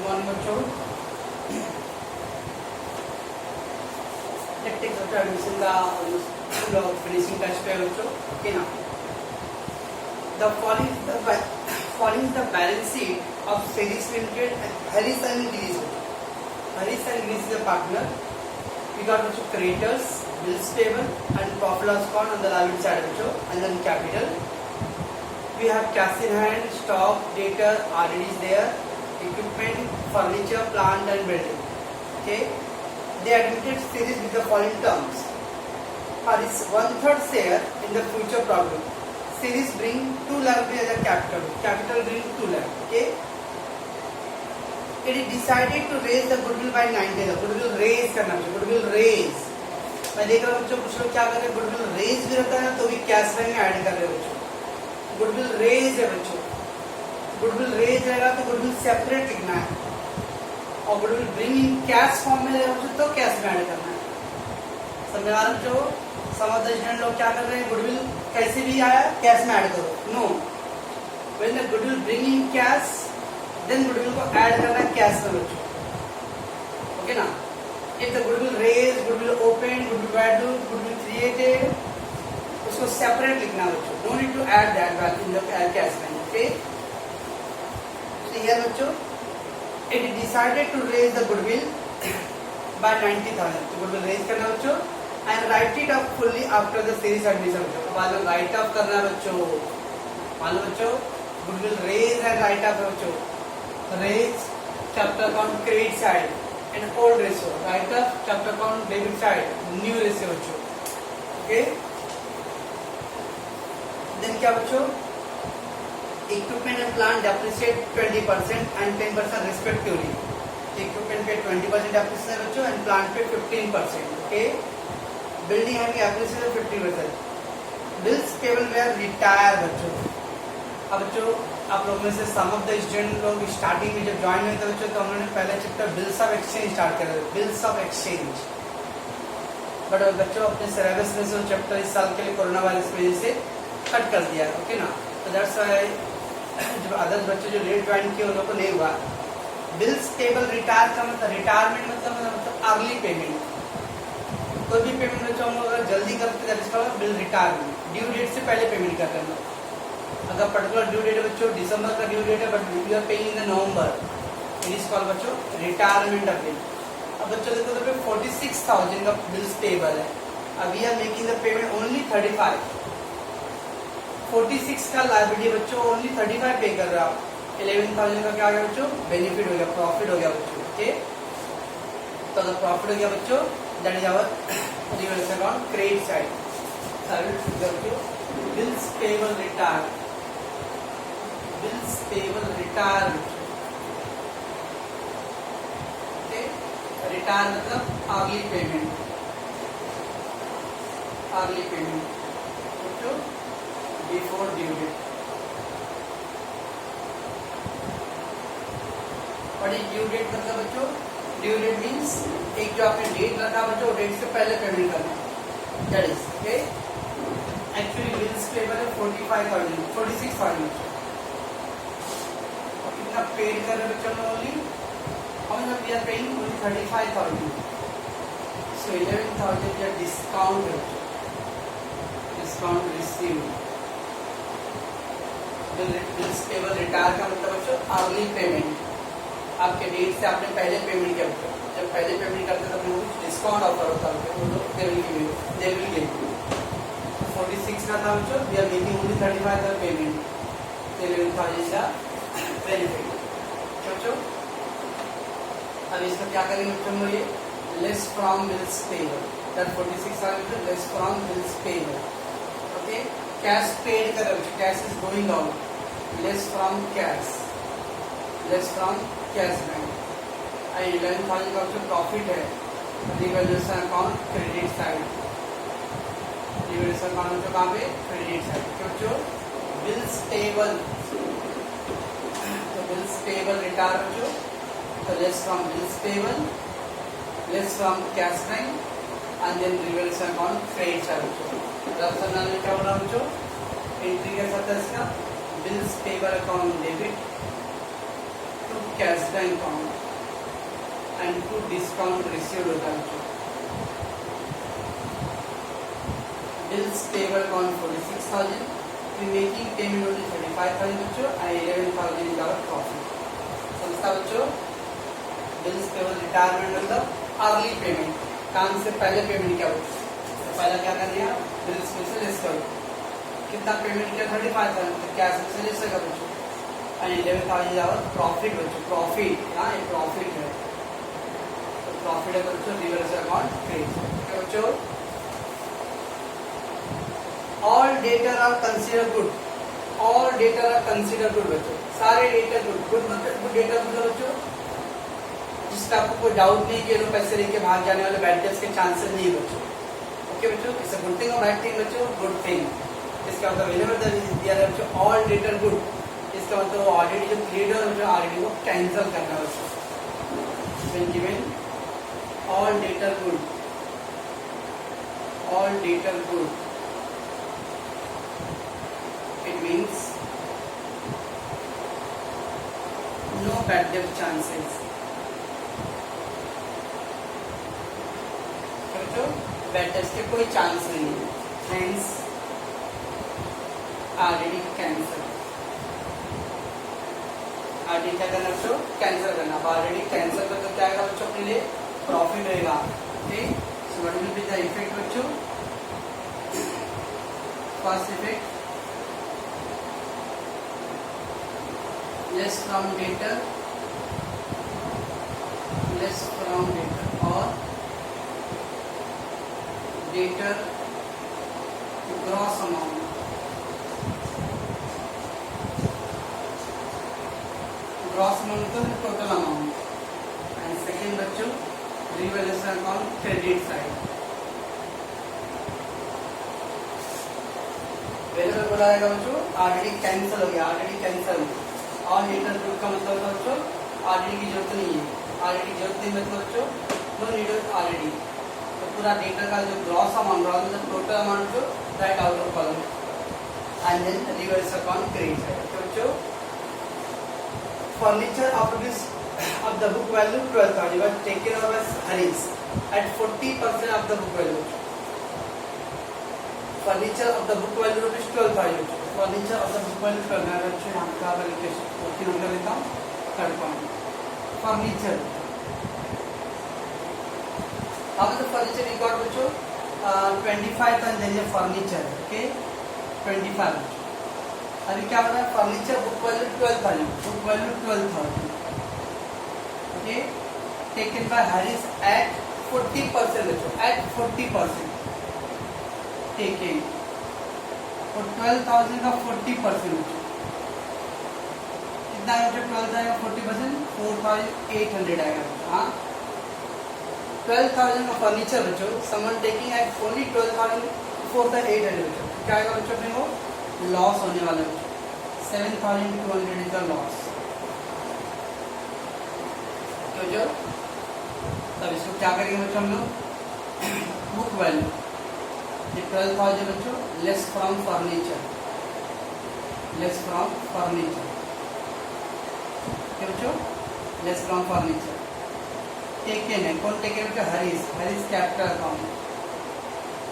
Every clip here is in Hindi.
morning बच्चों. Let's take the admission the finishing touch पे बच्चों. Okay ना. The following is the balance sheet of Series Limited and Harris and Greece. Harris and Greece is a partner. We got bachcho creditors, bills payable and profit loss account on the liability side bachcho, and then capital. We have cash in hand, stock, data already is there, equipment, furniture, plant and building. Okay. They admitted series with the following terms. For its 1/3 share in the future profit, series bring 2 lakh rupees as a capital. Capital bring 2 lakh. Okay. It is decided to raise the goodwill by 90 lakh. Goodwill raise करना चाहिए. Goodwill raise. मैं देख रहा हूँ बच्चों कुछ लोग क्या कर रहे हैं, goodwill raise भी रहता है तो भी कैश में ऐड कर रहे हैं बच्चों. Goodwill raise है बच्चों. Goodwill raise रहेगा तो goodwill सेपरेट लिखना है और goodwill bring in cash form में रहेगा बच्चों तो कैश में ऐड करना है. समझ आ रहा है बच्चों. some of the student लोग क्या कर रहे हैं, goodwill कैसे भी आया कैश में ऐड करो. No. When the goodwill bring in cash, then goodwill को ऐड करना है कैश में बच्चों. ओके ना. If the goodwill raised, goodwill opened, goodwill value, goodwill created, उसको सेपरेट लिखना बच्चों. No need to add that value in the cash में. Okay. So here बच्चों, it is decided to raise the goodwill by 90,000. तो goodwill raise करना बच्चों and write it up fully after the series admission बच्चों. बाद में write up करना बच्चों. मान लो बच्चों goodwill raise and write up बच्चों. Raise chapter account credit side and old ratio. Write up chapter account debit side new ratio बच्चों. Okay. Then क्या बच्चों, equipment and plant depreciate 20% and 10% respectively. Equipment पे 20% depreciation है बच्चों and plant पे 15%. Okay. Building and appreciation 50%. Bills payable were retire बच्चों. अब बच्चों आप लोगों में से सम ऑफ द स्टूडेंट लोग स्टार्टिंग में जब ज्वाइन हुए थे बच्चों तो उन्होंने पहले chapter bills of exchange start करा था. Bills of exchange. बट बच्चों अपने सिलेबस में से चैप्टर इस साल के लिए कोरोना वायरस की वजह से कट कर दिया. ओके ना. तो दैट्स व्हाई जब अदर बच्चे जो लेट ज्वाइन किए उन लोगों को नहीं हुआ. बिल्स पेबल रिटायर का मतलब रिटायरमेंट मतलब अर्ली पेमेंट. कोई भी पेमेंट बच्चों हम अगर जल्दी करते हैं इसका बिल रिटायरमेंट. ड्यू डेट से पहले पेमेंट कर देना. अगर पर्टिकुलर ड्यू डेट है बच्चों दिसंबर का ड्यू डेट है but you are paying in November, it is called बच्चों रिटायरमेंट ऑफ बिल. अब बच्चों देखो तो 46,000 का बिल्स पेबल है. अब we are making the payment only 35. 46 का लायबिलिटी बच्चों ओनली 35 पे कर रहे हो आप. 11,000 का क्या हो गया बच्चों, बेनिफिट हो गया, प्रॉफिट हो गया बच्चों. ओके. तो अगर प्रॉफिट हो गया बच्चों that is our reverse account credit side. Bills payable retire. Bills payable retire. Okay. Retire मतलब early payment. Early payment. बच्चों before due date. और ये due date मतलब बच्चों due date means एक जो आपने डेट रखा बच्चों डेट से पहले पेमेंट करना. That is okay. Actually bills payable है 45,000, 46,000. पेड कर रहे बच्चों only how much we are paying only 35,000. So 11,000 या discount received. Bills payable retire का मतलब बच्चों अर्ली पेमेंट. आपके डेट से आपने पहले पेमेंट किया बच्चों. जब पहले पेमेंट करते तो कुछ डिस्काउंट ऑफर होता है. दे विल गिव 46 का था बच्चों. We are making only 35,000 payment. 11,000 का बेनिफिट बच्चों. अब इसका क्या करेंगे बच्चों, ये less from bills payable. That 46 आ गया less from bills payable. Okay. Cash paid कर बच्चों, cash is going out. Less from cash, less from cash bank. 11,000 का बच्चों प्रॉफिट है. Revaluation account credit side. Revaluation account बच्चों कहाँ पे, क्रेडिट साइड. बच्चों bills payable bills payable retire बच्चों. तो less from bills payable, less from cash bank and then revaluation account credit है बच्चों. राशनल में क्या हो रहा है बच्चों, एंट्री कैसा था इसका, bills payable account debit to cash bank account and to discount received होता है बच्चों। Bills payable account 46,000, making payment only 35,000 बच्चों एंड 11,000 इज आवर प्रॉफिट। समझता बच्चों? बिल्स पेबल रिटायरमेंट मतलब अर्ली पेमेंट, काम से पहले पेमेंट क्या होता है, तो पहला क्या कर दिया, बिल्स में से लेस करो, कितना पेमेंट किया 35,000, तो कैश में से लेस करो बच्चों एंड 11,000 आवर प्रॉफिट बच्चों। प्रॉफिट यहाँ एक प्रॉफिट है, तो प्रॉफिट है बच्चों रिवर्स अकाउंट क्रेडिट। ठीक है बच्चों? All debtor are consider good, all debtor are consider good बच्चों, सारे डेटर गुड। गुड मतलब गुड डेटर मतलब बच्चों जिसका आपको कोई डाउट नहीं कि ये लोग पैसे लेके भाग जाने वाले, बैड डेट्स के चांसेस नहीं बच्चों। ओके बच्चों, इट्स अ गुड थिंग और बैड थिंग बच्चों, गुड थिंग। इसका मतलब व्हेनेवर द दिया है बच्चों ऑल डेटर गुड, इसका मतलब ऑलरेडी जो क्रेडिटर है बच्चों ऑलरेडी वो कैंसिल करना है बच्चों। When given all debtor good, all debtor good, it means no bad debt chances। तो बैड डेट्स के कोई चांस नहीं है, हेंस ऑलरेडी कैंसिल। ऑलरेडी क्या करना बच्चों, कैंसिल करना। ऑलरेडी कैंसिल कर तो क्या आएगा बच्चों अपने लिए, प्रॉफिट रहेगा। Okay, so what will be the effect बच्चों, first effect less from debtor, less from debtor और debtor gross amount, gross amount तो टोटल अमाउंट। एंड सेकेंड बच्चों revaluation account credit side. Variable बोला जाएगा बच्चों ऑलरेडी कैंसिल हो गया, already cancel. All debtor good का मतलब होता है बच्चों ऑलरेडी की जरूरत नहीं है, ऑलरेडी जरूरत नहीं मतलब बच्चों नो नीड ऑलरेडी। तो पूरा डेटर का जो ग्रॉस अमाउंट रहा मतलब टोटल अमाउंट जो write out of column and then reverse account credit side. तो बच्चों furniture of this of the book value 12,000 was taken over as Haris at 40% of the book value। Furniture of the book value rupees 12,000। Furniture of the book value 12,000 बच्चों यहाँ का क्वेश्चन नंबर लेता हूँ थर्ड पॉइंट। फर्नीचर अब the furniture we got बच्चों 25,000 देंगे फर्नीचर। ओके 25। अभी क्या हो रहा है, furniture book value 12,000, book value 12,000। Okay taken by Harris at 40% बच्चों, एट 40% टेकन। और 12,000 का 40% कितना है बच्चों, 12,000 का 40% 4,800 आएगा। हाँ 12,000 का फर्नीचर बच्चों, समवन टेकिंग एट ओनली 12,000 4,800 बच्चों, क्या आएगा बच्चों अपने को लॉस होने वाला बच्चों 7,200 इज द लॉस। तो जो तब इसको क्या करेंगे बच्चों हम लोग, बुक वैल्यू 12,000 बच्चों less from furniture, less from furniture. बच्चों लेस फ्रॉम फर्नीचर टेकन है, कौन टेकन बच्चों, Harish, Harish capital account,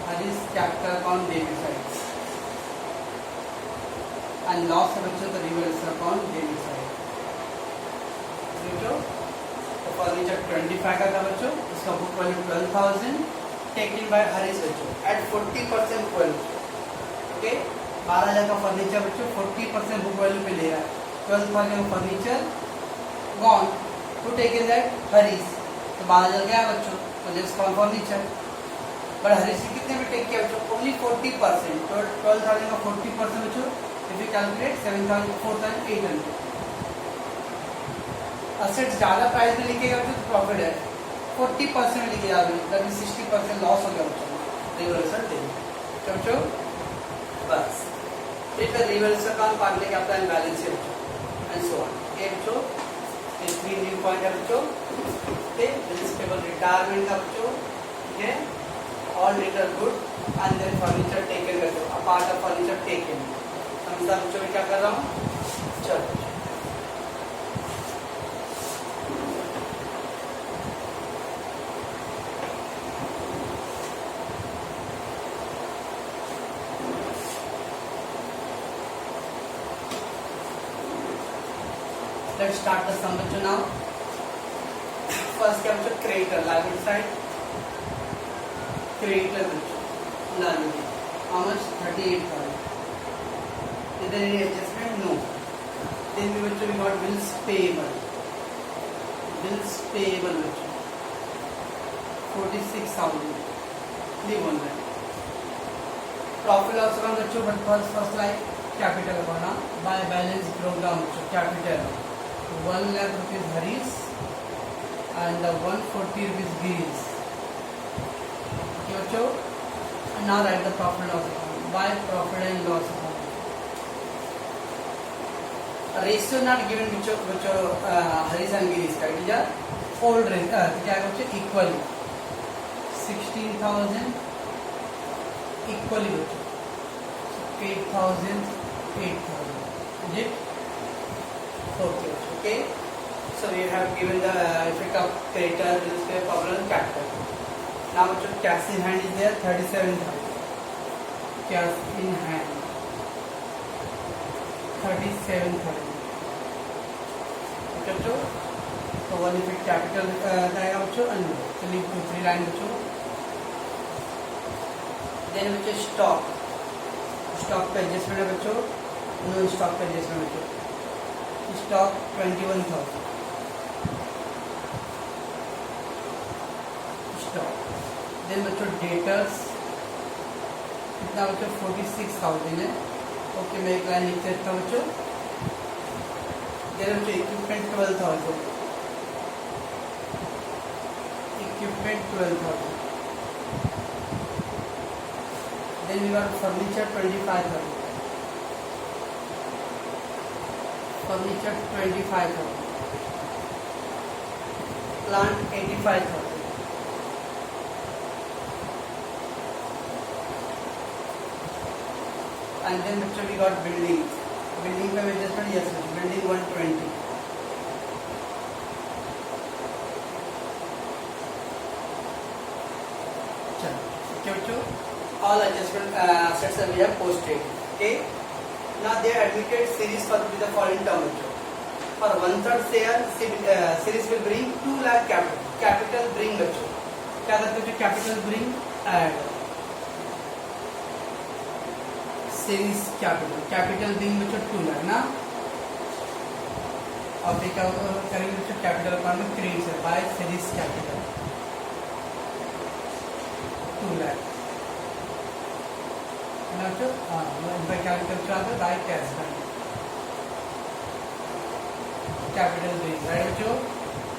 Harish capital account debit side and loss है बच्चों तो रिवर्स अकाउंट डेबिट साइड। बच्चों तो फर्नीचर 25 का था बच्चों, उसका book value 12,000 taken by Harish बच्चों एट 40% वैल्यू। ओके 12,000 का फर्नीचर बच्चों 40% बुक वैल्यू पे ले रहा है, 12,000 का furniture gone to taken that Harish, तो 12,000 गया बच्चों तो less from furniture. But Harish ने कितने में टेक किया बच्चों, ओनली 40%, तो 12,000 का 40% बच्चों इफ यू कैलकुलेट 4,800। असेट्स ज्यादा प्राइस में लिखेगा बच्चों तो प्रॉफिट है, 40% में लिखे जाएगा दैट इज 60% लॉस हो गया बच्चों, रिवर्सल देंगे बच्चों बस। फिर रिवर्सल अकाउंट काटने के आपका बैलेंस है बच्चों एंड सो ऑन। ये बच्चों ये 3 न्यू पॉइंट है बच्चों, बिल्स पेबल रिटायरमेंट का बच्चों, ठीक है, all debtor good and then furniture taken बच्चों, a part of furniture taken. समझा बच्चों मैं क्या कर रहा हूँ, चलो Let's start the sum बच्चों now. First क्या बच्चों creditor liability side. Creditor बच्चों liability. How much? 38,000. Is there any adjustment? No. Then we बच्चों we got bills payable. Bills payable बच्चों 46,000. Leave on that. Profit loss account बच्चों but first like capital account by balance program बच्चों capital 1 lakh rupees Harish and 140 rupees Girish. Okay बच्चों, and now write the profit loss account by profit and loss account. Ratio not given बच्चों Harish and Girish का, it is a old ratio क्या है बच्चों equally 16,000 equally बच्चों 8,000 8,000. Is it? Okay. So we have given the effect of creditor, bills payable, profit and capital. Now cash in hand is there 37,000. Cash in hand 37,000. Okay बच्चों. So one effect capital आएगा बच्चों and चलिए 2-3 line बच्चों. Then बच्चों stock. स्टॉक का एडजस्टमेंट है बच्चों, नो स्टॉक का एडजस्टमेंट बच्चों. Stock 21,000 stock. देन बच्चों डेटर्स कितना बच्चों 46,000 है. ओके मैं एक लाइन लिख देता हूँ बच्चों. देन बच्चों equipment 12,000 equipment 12,000. Then we got furniture 25,000. Furniture 25,000. Plant 85,000. And then we got building. Building का adjustment yes building 120. चलो क्या बच्चों all adjustment assets we have posted. Okay. Now they are admitted series for with the following term. For 1/3 share, series will bring 2 lakh capital. Capital bring बच्चों. क्या करते हैं? Capital bring add. Series capital. Capital bring बच्चों 2 lakh ना. और क्या करेंगे बच्चों? Capital account में create है by series capital 2 lakh. by capital charge by cash capital bridge right बच्चों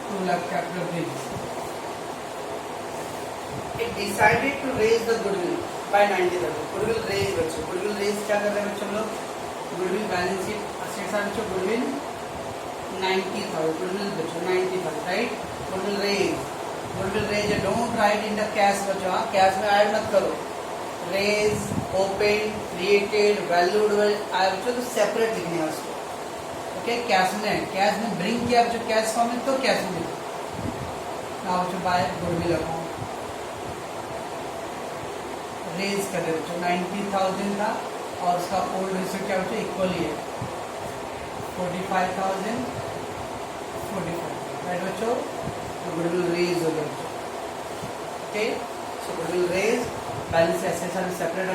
2 lakh capital bridge. It decided to raise the goodwill by 90,000. goodwill raise बच्चों. goodwill raise क्या कर रहे हैं बच्चों लोग? goodwill balance sheet assets are बच्चों goodwill 90,000. goodwill बच्चों 90,000 right. goodwill raise don't write in the cash बच्चों. cash में ऐड मत करो. रेज ओपन क्रिएटेड वैल्यूड आया बच्चों तो सेपरेट लिखने है उसको. ओके कैश में ब्रिंग किया बच्चों कैश फॉर्म में तो कैश में ना बच्चों बाय गुडविल अकाउंट रेज कर रहे बच्चों 90,000 था और उसका ओल्ड रेशियो क्या बच्चों इक्वली है 45,000 45 राइट बच्चों. तो गुडविल रेज हो गया बच्चों. Okay so goodwill raise balance assets are separate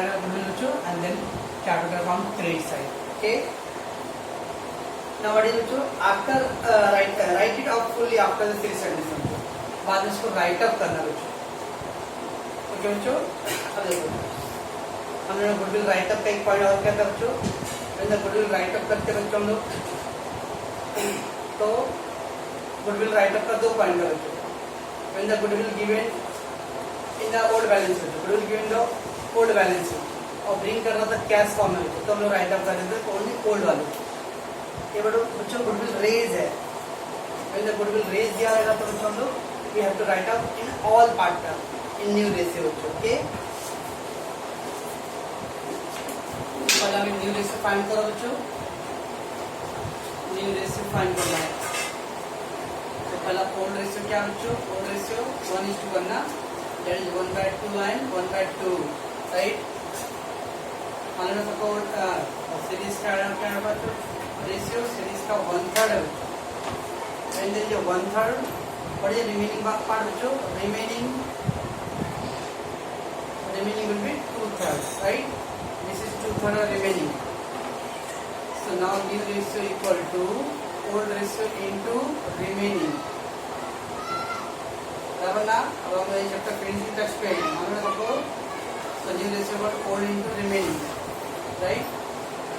and then capital account credit side. Okay. Now what is it? After write it off fully after the series addition. बाद में इसको write up करना बच्चों. Okay बच्चों. अब देखो हमने goodwill write up का एक पॉइंट और क्या था बच्चों? when the goodwill write up करते बच्चों हम लोग तो goodwill write up का 2 पॉइंट है बच्चों. when the goodwill given in the old balance sheet, goodwill given the old balance sheet और bring करना था कैश फॉर्म में तो हम लोग राइट अप कर देते हैं ओनली ओल्ड वाले. ये बच्चों goodwill raise है. when the goodwill raise दिया रहेगा तो बच्चों हम लोग we have to write up in all part in new ratio बच्चों. ओके पहले हमें न्यू रेशियो फाइंड करो बच्चों. न्यू रेशियो फाइंड करना है तो पहला ओल्ड रेशियो क्या बच्चों? ओल्ड रेशियो 1:1 ना. That is 1/2 and 1/2 right. मान लो सपोज सीरीज का क्या है बच्चों? रेशियो सीरीज का 1/3 है Then there is a 1/3. What is the remaining part बच्चों? Remaining will be 2/3, right? This is 2/3 remaining. So now new ratio equal to old ratio into remaining. बराबर ना? अब हम ये चैप्टर फिनिशिंग टच पे हैं. हमने देखो so new ratio equal to old into remaining, right?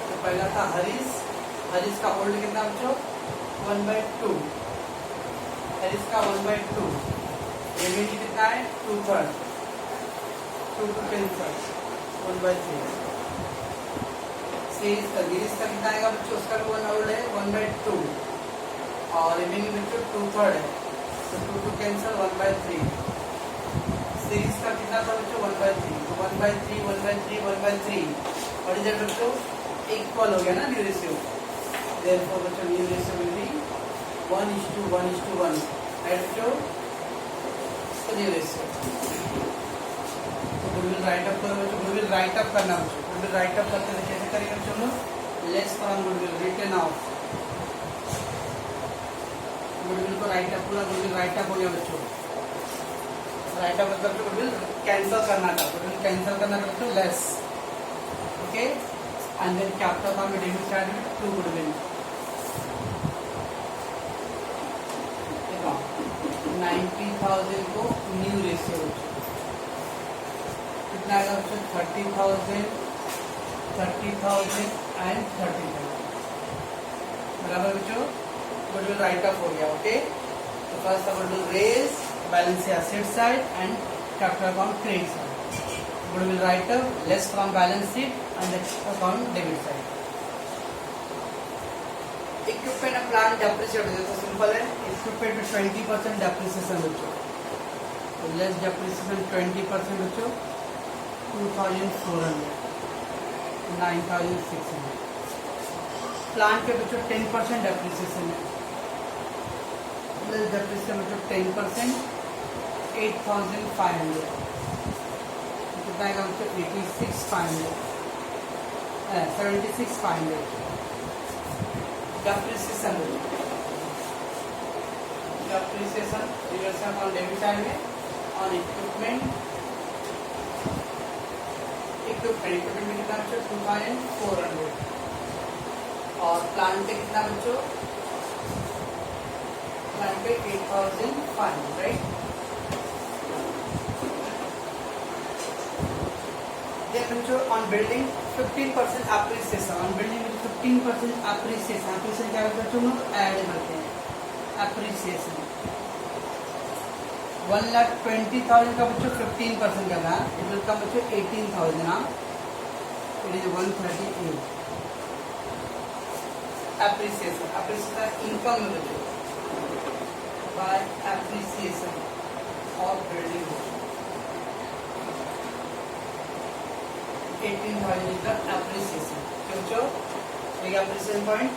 तो पहला था हरीश का old कितना बच्चों? 1/2. हरीश का 1/2. remaining कितना है? 2/3. 2 to cancel 1/3. गिरीश का कितना आएगा बच्चों? उसका भी 1 ओल्ड है 1/2 और रिमेनिंग बच्चों 2/3 है तो 2 to cancel 1/3. सीरीज का कितना था बच्चों? 1/3. तो 1/3 और इधर बच्चों इक्वल हो गया ना न्यू रेशियो. देयरफॉर बच्चों new ratio will be 1:1:1. Right बच्चों? तो new ratio goodwill write up करो बच्चों. गुडविल राइट अप करना बच्चों. गुडविल राइट अप करते हैं कैसे करेंगे बच्चों लोग? Less from goodwill written off. Goodwill को राइट अप पूरा गुडविल राइट अप हो गया बच्चों. राइट अप मतलब गुडविल कैंसिल करना था. गुडविल कैंसिल करना था बच्चों less. Okay and then capital form में डेबिट साइड में टू गुडविल. 90,000 को न्यू रेशियो कितना आएगा बच्चों? 30,000 एंड 30,000. बराबर बच्चों? गुडविल राइट अप हो गया. ओके तो first goodwill raise balance asset side and capital account credit side. Goodwill write up less from balance sheet and account debit side. Equipment and plant depreciate तो सिंपल है. इक्विपमेंट में 20% डेप्रिसिएशन बच्चों. तो लेस डेप्रिसिएशन 20% बच्चों 2,400 9,600. प्लांट के बच्चों 10% डेप्रिसिएशन है. डेप्रिसिएशन बच्चों 10% 8,500. कितना आएगा बच्चों? 76,500 depreciation. Reversal on debit side में ऑन इक्विपमेंट में कितना बच्चों? 2,400 और प्लांट पे कितना बच्चों? प्लांट पे 8,500. राइट देन बच्चों on building 15% appreciation. On building में 15% एप्रिसिएशन. क्या होता है बच्चों? लोग ऐड करते हैं एप्रिसिएशन. 1,20,000 का बच्चों 15% का था. इट विल कम बच्चों 18,000. हाँ इट इज 138. एप्रिसिएशन इनकम में बच्चों बाय एप्रिसिएशन ऑफ बिल्डिंग 18,000 का एप्रिसिएशन. बच्चों एक appreciation point.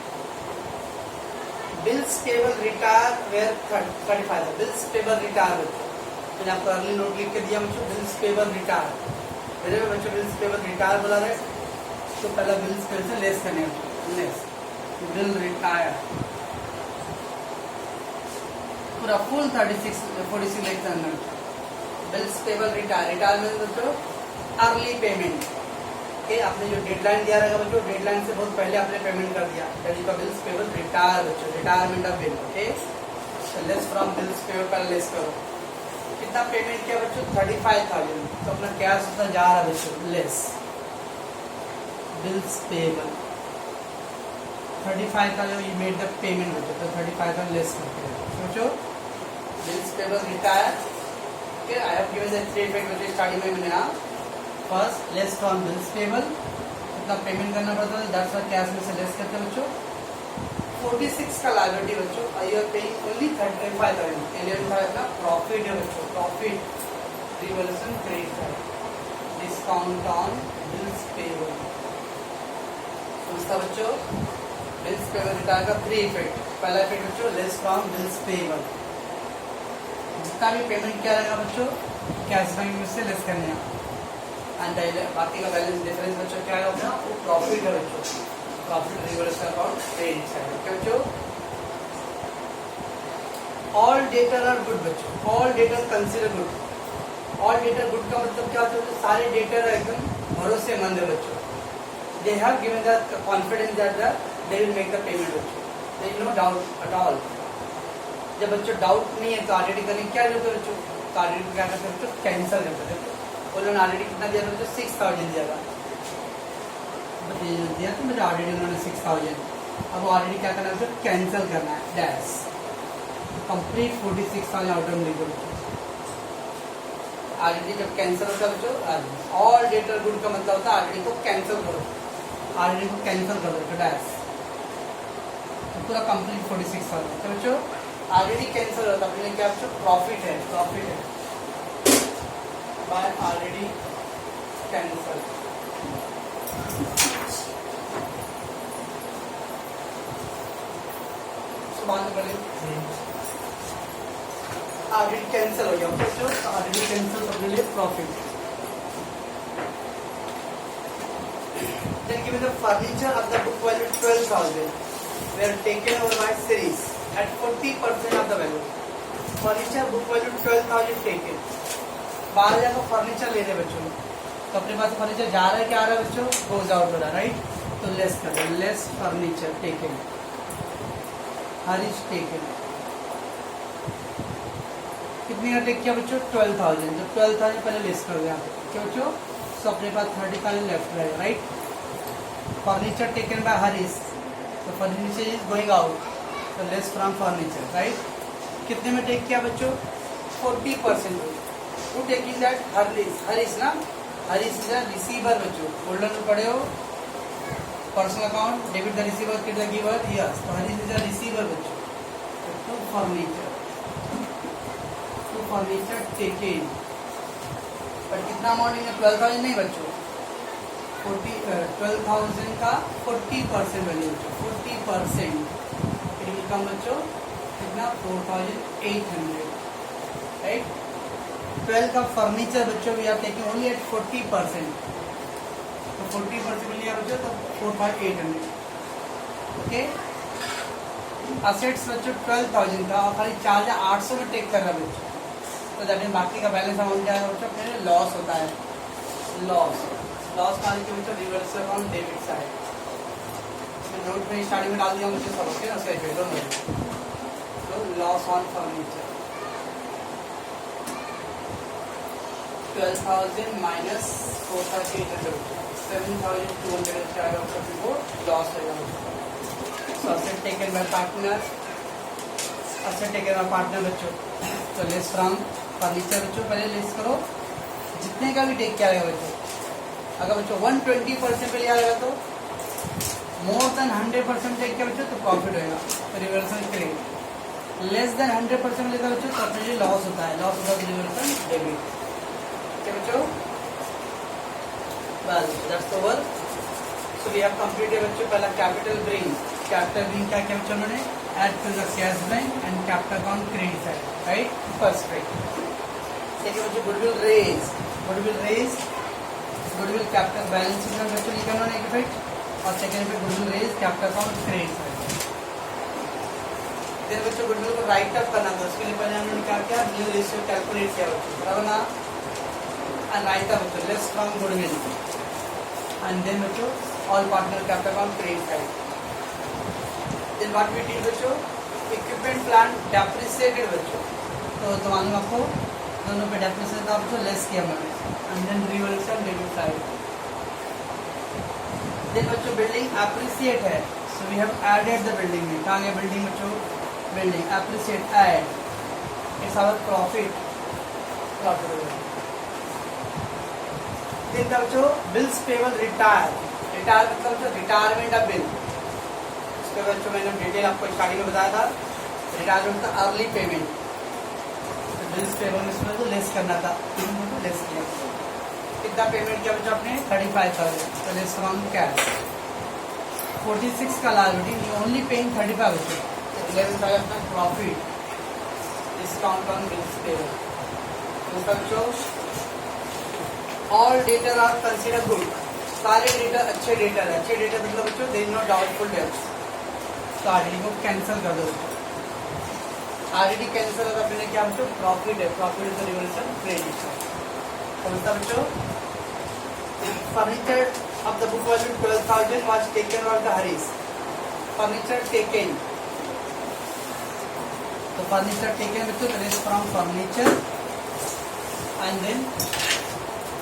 Bills payable retire were 35. Bills payable retire बच्चों मैंने आपको अर्ली नोट लिख के दिया बच्चों. बिल्स पेबल रिटायर मेरे बच्चों बिल्स पेबल रिटायर बोला रहे तो पहला बिल्स पेबल से लेस करने लेस बिल रिटायर पूरा फुल 46 लाख के अंदर. बिल्स पेबल रिटायरमेंट बच्चों अर्ली पेमेंट के आपने जो डेडलाइन दिया रहेगा बच्चों डेडलाइन से बहुत पहले आपने पेमेंट कर दिया. That is bills payable retire बच्चों. Retirement of bill. Okay less from bills payable का लेस करो. कितना पेमेंट किया बच्चों? 35,000. तो अपना कैश उतना जा रहा है बच्चों less. Bills payable 35,000 you made the payment बच्चों. तो 35,000 लेस करते हैं बच्चों. Bills payable retire. Okay I have given the 3 effect बच्चों स्टार्टिंग में मैंने. हाँ first less from bills payable कितना पेमेंट करना पड़ता है 10 कैश में से लेस करते हैं बच्चों. 46 का लायबिलिटी बच्चों. You are paying only 35,000. 11,000 का प्रॉफिट है बच्चों. Profit revolution credit side discount on bills payable. समझता बच्चों? बिल्स पेबल रिटायर का 3 इफेक्ट. पहला इफेक्ट बच्चों लेस फ्रॉम बिल्स पेबल. जितना भी पेमेंट किया रहेगा बच्चों कैश बैंक में से लेस करने हैं. एंड बाकी का बैलेंस डिफरेंस बच्चों क्या है अपना? वो प्रॉफिट है बच्चों. Profit reversal account credit side. Okay बच्चों ऑल डेटर आर गुड बच्चों, all debtor consider good. All debtor good का मतलब क्या होता है? सारे डेटर एकदम भरोसेमंद है बच्चों। They have given the confidence that they will make the payment बच्चों, there is no doubt at all. जब बच्चों डाउट नहीं है तो ऑलरेडी करने क्या जरूरत है बच्चों? तो ऑलरेडी क्या करते हैं बच्चों? कैंसिल करते हैं। उन्होंने ऑलरेडी कितना दिया था बच्चों? 6000 दिया था, दिया तो मुझे ऑलरेडी उन्होंने 6000। अब ऑलरेडी क्या करना है? कैंसिल करना है, dash complete 46,000 out of legal. Already जब कैंसिल होता है बच्चों, ऑल डेटर गुड का मतलब होता है ऑलरेडी को कैंसिल करो, ऑलरेडी को कैंसिल कर दो डैश, पूरा कंप्लीट 46,000। तो बच्चों ऑलरेडी कैंसिल होता है अपने क्या बच्चों? प्रॉफिट है, प्रॉफिट है by already cancel. Already cancel हो गया बच्चों, ऑलरेडी कैंसिल करने लिए profit. Then given the furniture of the book value 12,000, we are taken over by series at 40% of the value. Furniture book value 12,000 taken. बाहर जाकर फर्नीचर ले रहे बच्चों, तो अपने पास फर्नीचर जा रहा है क्या आ रहा है बच्चों? गोज आउट हो रहा है, राइट? तो लेस कर दो, less furniture taken, her is taken. कितने का टेक किया बच्चों? 12,000। तो 12,000 पहले लेस कर दो यहाँ पे, क्या बच्चों? तो अपने पास 30,000 लेफ्ट रहेगा, right? Furniture taken by Harish, तो फर्नीचर इज गोइंग आउट, तो लेस फ्रॉम फर्नीचर, राइट? कितने में टेक किया बच्चों? 40%। To taking that Harish, Harish ना, हरीश इज अ रिसीवर बच्चों। होल्डर में पढ़े हो personal account, debit the receiver, credit the giver, yes, तो हरीश इज अ रिसीवर बच्चों। To furniture, to furniture taken, पर कितना अमाउंट है? 12,000 नहीं बच्चों, 12,000 का 40% वैल्यू बच्चों, 40%। इट विल कम बच्चों कितना? 4,800, राइट? 12 का फर्नीचर बच्चों we are taking only at 40%, तो 40% मिल गया बच्चों, तो 4,800। ओके, असेट्स बच्चों 12,000 का और खाली 4,800 में टेक कर रहा है बच्चों, तो दैट मीन बाकी का बैलेंस अमाउंट क्या है बच्चों? मेरे लॉस होता है, लॉस। लॉस का के बच्चों reverse account debit side, note में स्टार्टिंग में डाल दिया मुझे सब, ओके ना? सही है, तो लॉस ऑन फर्नीचर 12,000 माइनस 4,800, 7,200 क्या है बच्चों? लॉस रहेगा बच्चों। So asset taken by partner, asset taken by partner बच्चों, तो लेस फ्रॉम फर्नीचर बच्चों, पहले लेस करो जितने का भी टेक किया रहेगा बच्चों। अगर बच्चों 120% पे लिया जाएगा तो मोर देन 100% टेक किया बच्चों तो प्रॉफिट होगा, तो रिवर्सल क्रेडिट। लेस देन 100% लेता बच्चों तो अपने लिए लॉस होता है, लॉस होता है रिवर्सल डेबिट। क्या बच्चों? बस that's over. So we have completed बच्चों पहला कैपिटल ब्रिंग। कैपिटल ब्रिंग क्या किया बच्चों? उन्होंने add to the cash bank and capital account credit side, right? First right. Second बच्चों goodwill raise, goodwill raise, goodwill capital balance sheet में बच्चों लिखा उन्होंने एक इफेक्ट, और सेकंड पे goodwill raise capital account credit side. फिर बच्चों गुडविल को राइट अप करना था, उसके लिए पहले हमने क्या किया? न्यू रेशियो कैलकुलेट किया बच्चों, बराबर ना? एंड राइट अप बच्चों less from goodwill, and then बच्चों all partner capital account credit side. Then what we did बच्चों? इक्विपमेंट प्लान डेप्रिसिएटेड बच्चों, तो मालूम आपको दोनों पे डेप्रिसिएट था बच्चों, लेस किया मैंने, and then reversal debit side. Then बच्चों बिल्डिंग एप्रिसिएट है, so we have added the building में, कहाँ गया बिल्डिंग बच्चों? Building appreciate add, it's our profit, profit. Then बच्चों बिल्स पेबल रिटायर, रिटायर मतलब बच्चों रिटायरमेंट ऑफ बिल। इसके बच्चों मैंने डिटेल आपको स्टार्टिंग में बताया था, रिटायरमेंट का अर्ली पेमेंट, बिल्स पेबल इसमें तो लेस करना था, तो लेस किया। कितना पेमेंट किया बच्चों आपने? 35,000, तो लेस फ्रॉम कैश। 46 का लायबिलिटी, ओनली पेइंग 35 बच्चों, 11,000 का profit, discount on bills payable. तो बच्चों all debtor are consider good, सारे डेटर अच्छे डेटर है। अच्छे डेटर मतलब बच्चों देयर नो डाउटफुल डेट्स, तो आरडी को कैंसिल कर दो। ऑलरेडी कैंसिल होगा अपने क्या बच्चों प्रॉफिट है, profit is the revaluation credit. समझता बच्चों? Furniture of the book value 12,000 was taken by the Harish. Furniture taken, तो फर्नीचर टेकन बच्चों that is from furniture and then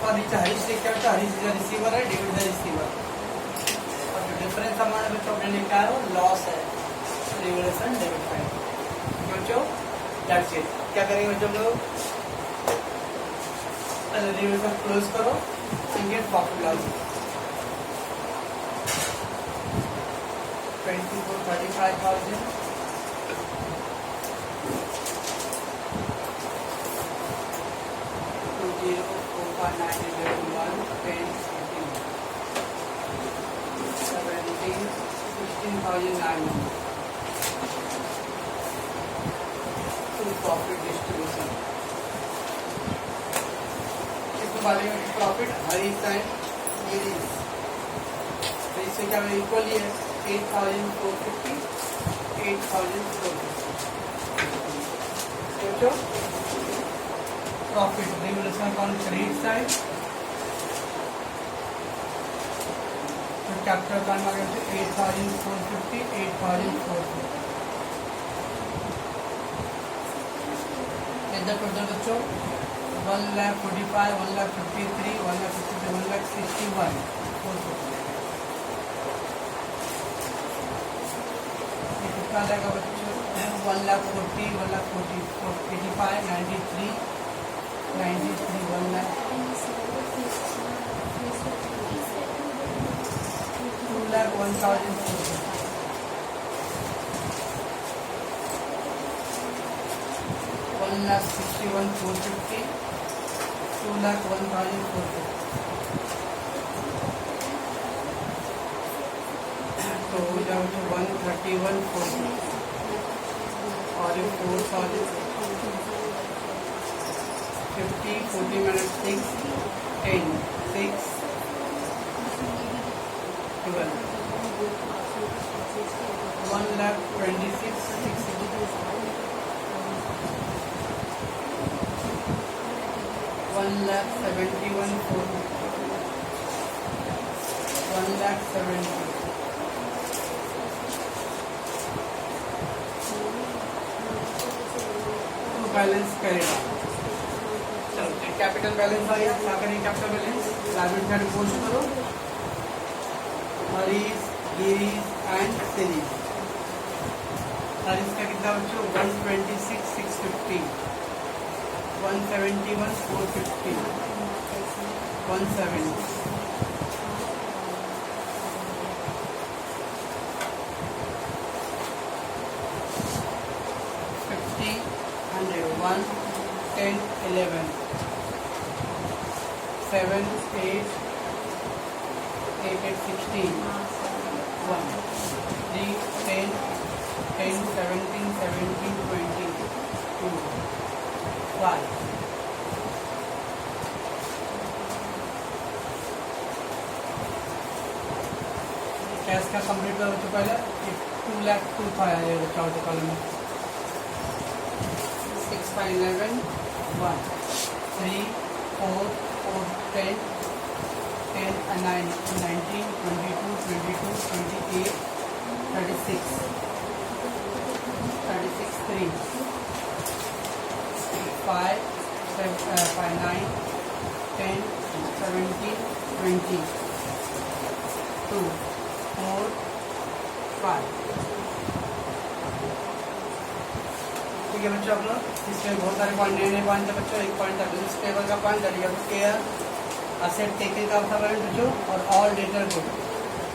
furniture Harish ने क्या किया, हरीश इज द रिसीवर है, डेविड द रिसीवर, और जो डिफरेंस अमाउंट बच्चों अपने लिखा है वो लॉस है, रिवोल्यूशन डेबिट साइड। बच्चों दैट्स इट। क्या करेंगे बच्चों हम लोग, रिवोल्यूशन क्लोज करो and gate profit loss. 35,000 4,911 10 17 16,900 to profit distribution। इसके बारे में प्रॉफिट हर हिस्सा है, ये तो इससे क्या इक्वल ही है 8,450 8,450। सोचो profit revolution account credit side, तो कैपिटल अकाउंट में 8,450 8,450। इधर टोटल बच्चों 1,45,000 1,53,000 1,53,000 1,61,000 कितना आएगा बच्चों 1,40,000 1,40,000 85 93 93 1 लाख 2,01,450 1,61,450 2,01,450। तो हो जाओ 131,450 और ये 4,000 50 40 minus 6 10 6 12 1,26,660 1,71,450 1,70,000 तो बैलेंस करेगा। चलो कैपिटल बैलेंस आ गया, क्या करेंगे capital balance liability side post करो, हरीश गिरीश एंड सीरीज। हरीश का कितना बच्चों 126,650 171,450 170 50 100 1 10 11 7 8 8 8 16 1 3 10 10 17 17 20 2 5 कैश का कंप्लीट करो तो पहले 2,02,000 था ये बच्चा कॉलम में 6 5 11 1 3 4 4 10 10 and 9 19 22 22 28 36 36 3 5 5 9 10 17 20 2 4 5। ठीक है बच्चों, आप लोग इसमें बहुत सारे पॉइंट नए नए पॉइंट है बच्चों। एक पॉइंट था बिजनेस टेबल का पॉइंट, केयर असेट टेकन का था पॉइंट बच्चों, और all debtor good.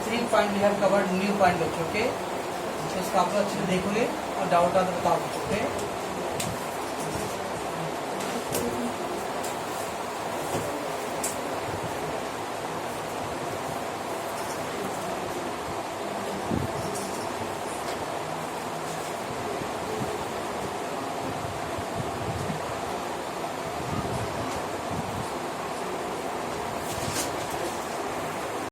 3 point we have covered new point बच्चों के, तो इसका आप लोग अच्छे से देखोगे और डाउट आता तो बताओ बच्चों। ओके।